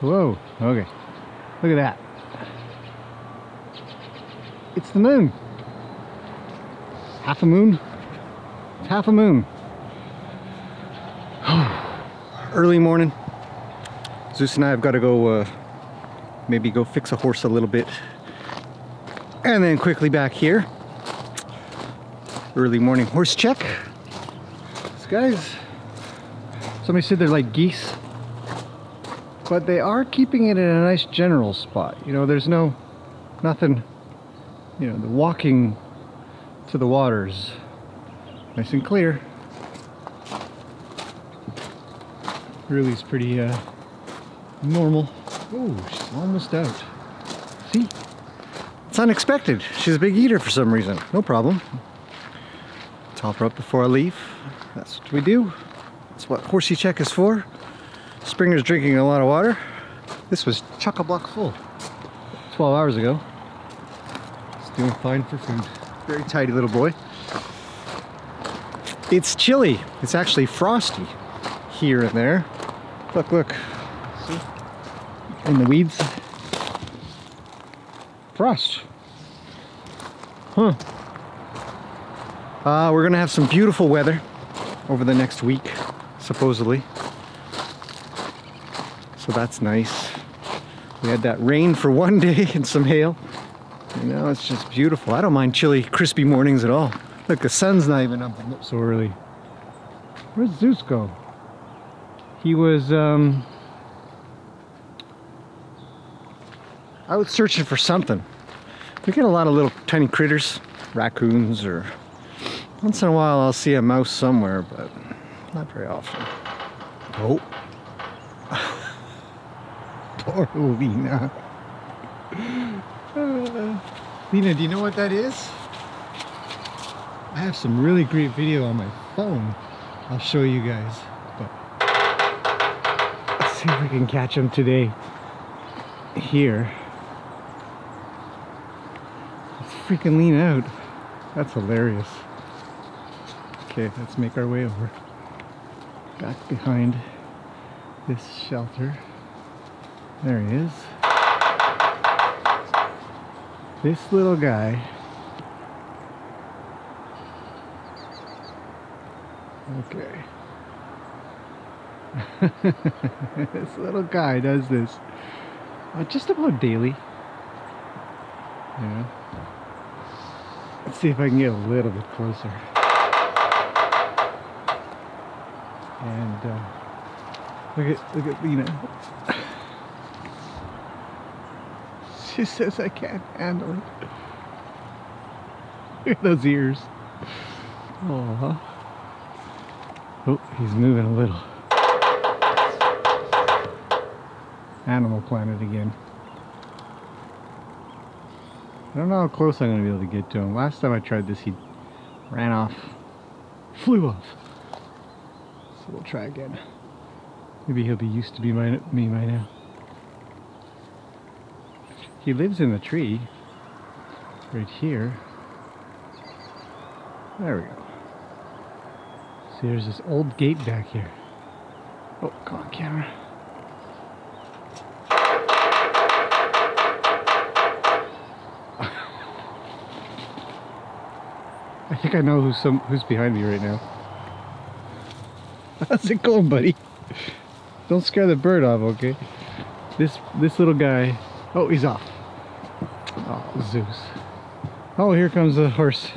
Whoa, okay. Look at that. It's the moon. Half a moon? It's half a moon. Early morning. Zeus and I have got to go, maybe go fix a horse a little bit. And then quickly back here. Early morning horse check. These guys, somebody said they're like geese. But they are keeping it in a nice general spot. You know, there's nothing, you know, the walking to the waters, nice and clear. Really is pretty normal. Oh, she's almost out. See? It's unexpected. She's a big eater for some reason. No problem. Top her up before I leave. That's what we do. That's what horsey check is for. Springer's drinking a lot of water. This was chock-a-block full 12 hours ago. It's doing fine for food. Very tidy little boy. It's chilly. It's actually frosty here and there. Look, look. See? In the weeds. Frost. Huh. We're gonna have some beautiful weather over the next week, supposedly. So that's nice. We had that rain for one day and some hail. And now it's just beautiful. I don't mind chilly, crispy mornings at all. Look, the sun's not even up so early. Where'd Zeus go? He was out searching for something. We get a lot of little tiny critters, raccoons, or once in a while I'll see a mouse somewhere, but not very often. Oh. Poor Lena. Lena, do you know what that is? I have some really great video on my phone. I'll show you guys. But let's see if we can catch them today. Here. Let's freaking lean out. That's hilarious. Okay, let's make our way over. Back behind this shelter. There he is. This little guy. Okay. This little guy does this just about daily. Yeah. Let's see if I can get a little bit closer. And look at Lena. She says I can't handle it. Look at those ears. Aww. Oh, he's moving a little. Animal Planet again. I don't know how close I'm going to be able to get to him. Last time I tried this, he ran off. Flew off. So we'll try again. Maybe he'll be used to me by now. He lives in the tree. Right here. There we go. See, there's this old gate back here. Oh, come on, camera. I think I know who's behind me right now. How's it going, buddy? Don't scare the bird off, okay? This little guy. Oh, he's off. Oh, Zeus. Oh, here comes the horse.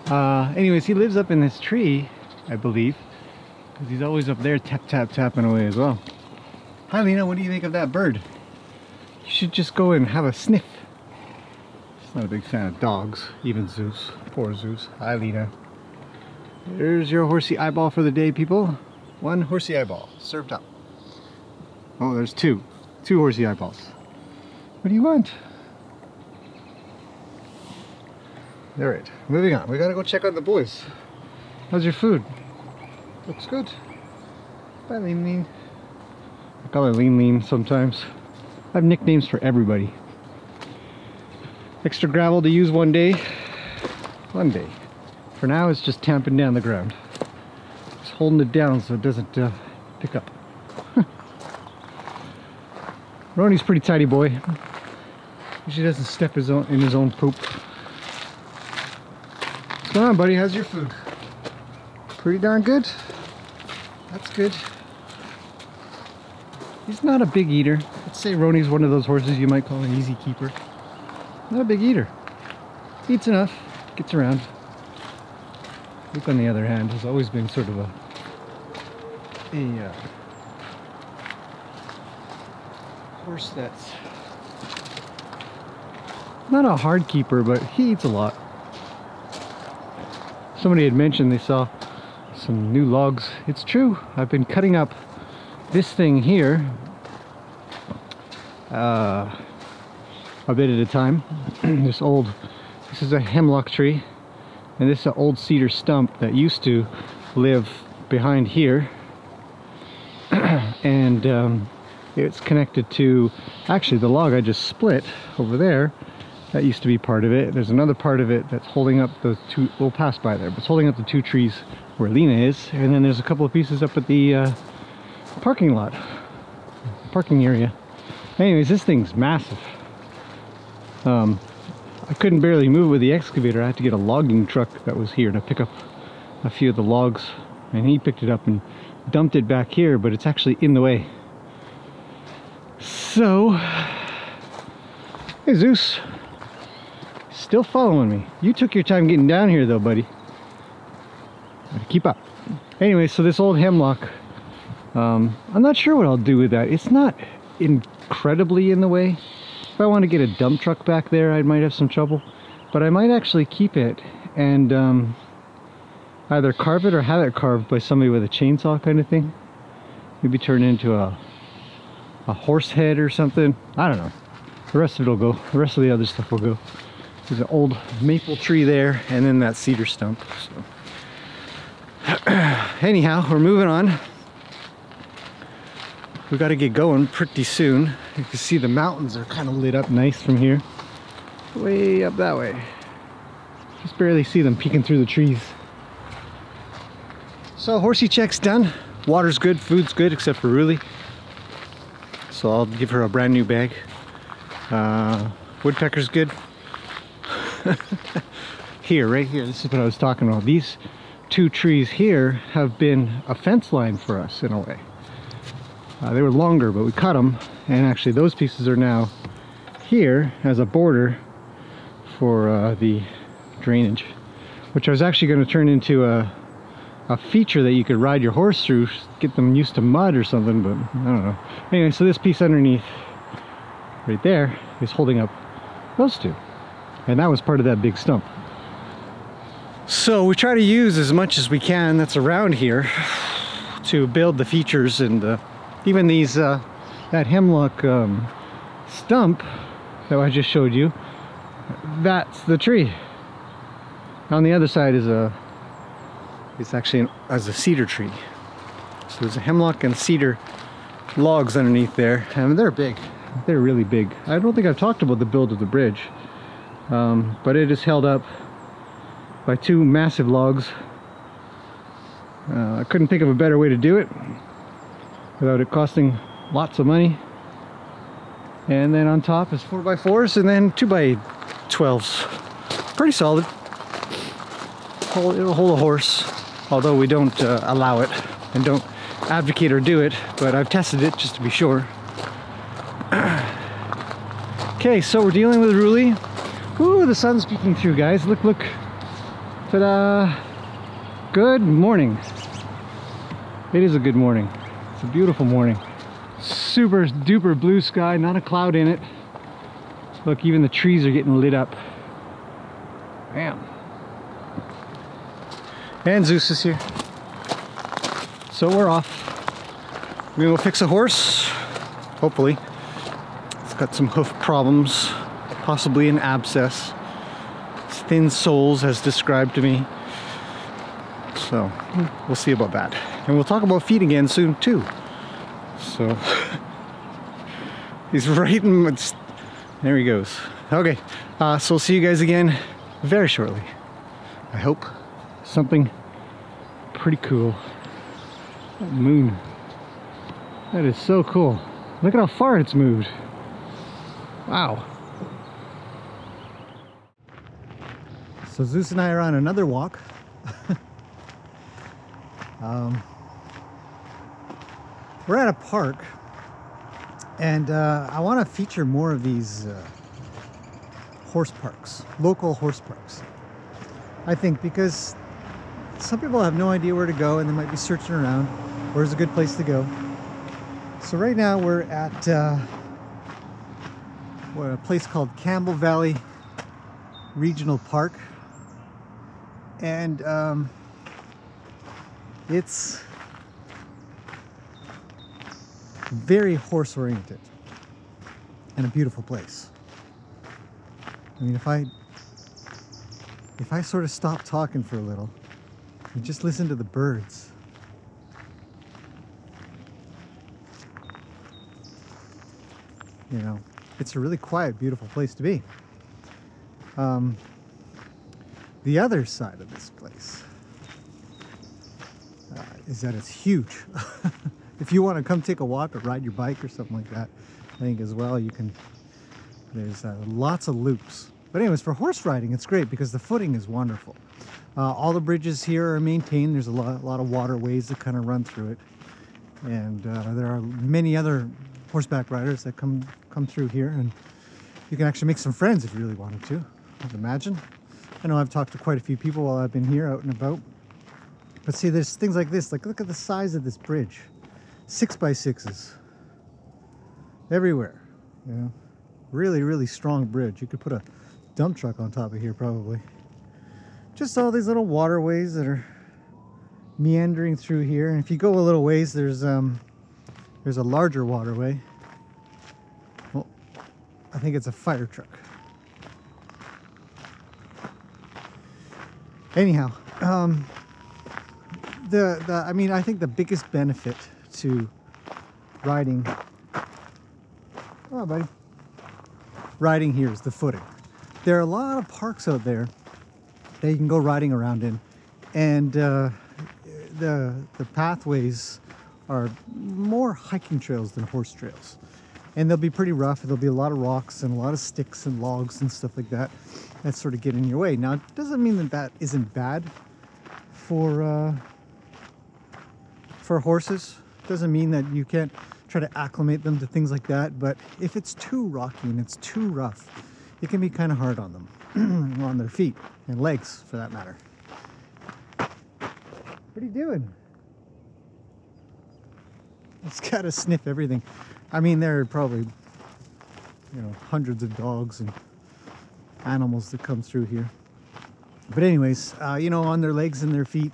Anyways, he lives up in this tree, I believe, because he's always up there tapping away as well. Hi, Lena, what do you think of that bird? You should just go and have a sniff. He's not a big fan of dogs, even Zeus. Poor Zeus. Hi, Lena. There's your horsey eyeball for the day, people. One horsey eyeball served up. Oh, there's two horsey eyeballs. What do you want? Alright, moving on. We gotta go check on the boys. How's your food? Looks good. Bye, Lean Lean. I call her Lean Lean sometimes. I have nicknames for everybody. Extra gravel to use one day. One day. For now, it's just tamping down the ground. Just holding it down so it doesn't pick up. Roni's pretty tidy boy. Usually doesn't step in his own poop. What's going on, buddy? How's your food? Pretty darn good. That's good. He's not a big eater. I'd say Roni's one of those horses you might call an easy keeper. Not a big eater. Eats enough. Gets around. Luke, on the other hand, has always been sort of a horse that's not a hard keeper, but he eats a lot. Somebody had mentioned they saw some new logs. It's true. I've been cutting up this thing here a bit at a time. This is a hemlock tree, and this is an old cedar stump that used to live behind here. And it's connected to, actually, the log I just split over there. That used to be part of it. There's another part of it that's holding up those two, we'll pass by there, but it's holding up the two trees where Lena is. And then there's a couple of pieces up at the parking lot, parking area. Anyways, this thing's massive. I couldn't barely move it with the excavator. I had to get a logging truck that was here to pick up a few of the logs. And he picked it up and dumped it back here, but it's actually in the way. So, hey Zeus. Still following me. You took your time getting down here though, buddy. Keep up. Anyway, so this old hemlock, I'm not sure what I'll do with that. It's not incredibly in the way. If I want to get a dump truck back there, I might have some trouble. But I might actually keep it and either carve it or have it carved by somebody with a chainsaw kind of thing. Maybe turn it into a horse head or something. I don't know. The rest of it will go. The rest of the other stuff will go. There's an old maple tree there, and then that cedar stump. So, anyhow, we're moving on. We got to get going pretty soon. You can see the mountains are kind of lit up nice from here. Way up that way. Just barely see them peeking through the trees. So horsey check's done. Water's good, food's good, except for Ruli. So I'll give her a brand new bag. Woodpecker's good. Here, right here, this is what I was talking about. These two trees here have been a fence line for us in a way. They were longer, but we cut them, and actually those pieces are now here as a border for the drainage, which I was actually going to turn into a feature that you could ride your horse through, get them used to mud or something, but I don't know. Anyway, so this piece underneath right there is holding up those two. And that was part of that big stump. So we try to use as much as we can that's around here to build the features, and even these that hemlock stump that I just showed you, that's the tree. On the other side is it's actually as a cedar tree. So there's a hemlock and cedar logs underneath there, and they're big. They're really big. I don't think I've talked about the build of the bridge. But it is held up by two massive logs. I couldn't think of a better way to do it without it costing lots of money. And then on top is 4x4s and then 2x12s. Pretty solid. It'll hold a horse, although we don't allow it and don't advocate or do it, but I've tested it just to be sure. Okay, so we're dealing with Ruli. Ooh, the sun's peeking through, guys. Look, look. Ta-da! Good morning. It is a good morning. It's a beautiful morning. Super duper blue sky, not a cloud in it. Look, even the trees are getting lit up. Bam. And Zeus is here. So we're off. We're gonna go fix a horse, hopefully. It's got some hoof problems. Possibly an abscess. It's thin soles as described to me. So we'll see about that. And we'll talk about feet again soon too. So he's right in, there he goes. Okay, so we'll see you guys again very shortly. I hope. Something pretty cool. That moon. That is so cool. Look at how far it's moved. Wow. So Zeus and I are on another walk. We're at a park, and I want to feature more of these horse parks, local horse parks. I think because some people have no idea where to go and they might be searching around where's a good place to go. So right now we're at a place called Campbell Valley Regional Park, and it's very horse oriented and a beautiful place. I mean, if I sort of stop talking for a little and just listen to the birds, you know, it's a really quiet, beautiful place to be. The other side of this place is that it's huge. If you want to come take a walk or ride your bike or something like that, I think as well you can. There's lots of loops. But anyways, for horse riding, it's great because the footing is wonderful. All the bridges here are maintained. There's a lot of waterways that kind of run through it. And there are many other horseback riders that come through here, and you can actually make some friends if you really wanted to, I'd imagine. I know I've talked to quite a few people while I've been here out and about. But see, there's things like this. Like, look at the size of this bridge. 6x6s. Everywhere, you know. Really, really strong bridge. You could put a dump truck on top of here probably. Just all these little waterways that are meandering through here. And if you go a little ways, there's a larger waterway. Well, I think it's a fire truck. Anyhow, I mean, I think the biggest benefit to riding, oh buddy, riding here is the footing. There are a lot of parks out there that you can go riding around in, and the pathways are more hiking trails than horse trails, and they'll be pretty rough. There'll be a lot of rocks and a lot of sticks and logs and stuff like that that sort of get in your way. Now, it doesn't mean that isn't bad for horses. It doesn't mean that you can't try to acclimate them to things like that, but if it's too rocky and it's too rough, it can be kind of hard on them, on their feet and legs for that matter. What are you doing? It's got to sniff everything. I mean, there are probably, you know, hundreds of dogs and animals that come through here. But anyways, you know, on their legs and their feet.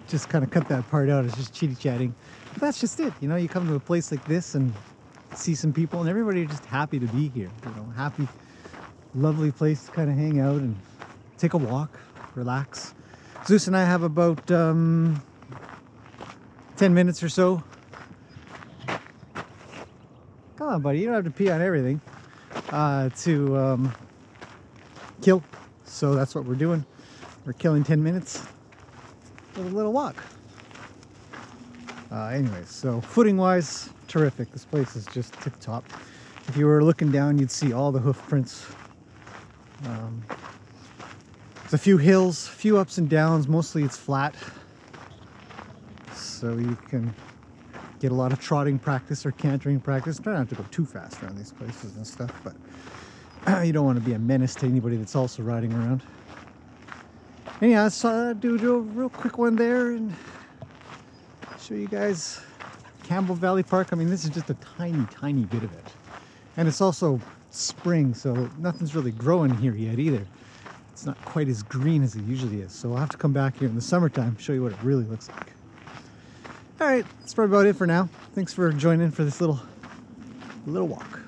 Just kind of cut that part out. It's just chitty-chatting. But that's just it. You know, you come to a place like this and see some people, and everybody are just happy to be here. You know, happy, lovely place to kind of hang out and take a walk, relax. Zeus and I have about 10 minutes or so. Come on, buddy. You don't have to pee on everything to kill. So that's what we're doing. We're killing 10 minutes with a little walk. Anyways, so footing wise, terrific. This place is just tip top. If you were looking down, you'd see all the hoof prints. There's a few hills, a few ups and downs. Mostly it's flat, so you can get a lot of trotting practice or cantering practice. Try not to go too fast around these places and stuff, but you don't want to be a menace to anybody that's also riding around. Anyhow, let's do a real quick one there and show you guys Campbell Valley Park. I mean, this is just a tiny, tiny bit of it. And it's also spring, so nothing's really growing here yet either. It's not quite as green as it usually is. So I'll have to come back here in the summertime, show you what it really looks like. All right, that's probably about it for now. Thanks for joining for this little walk.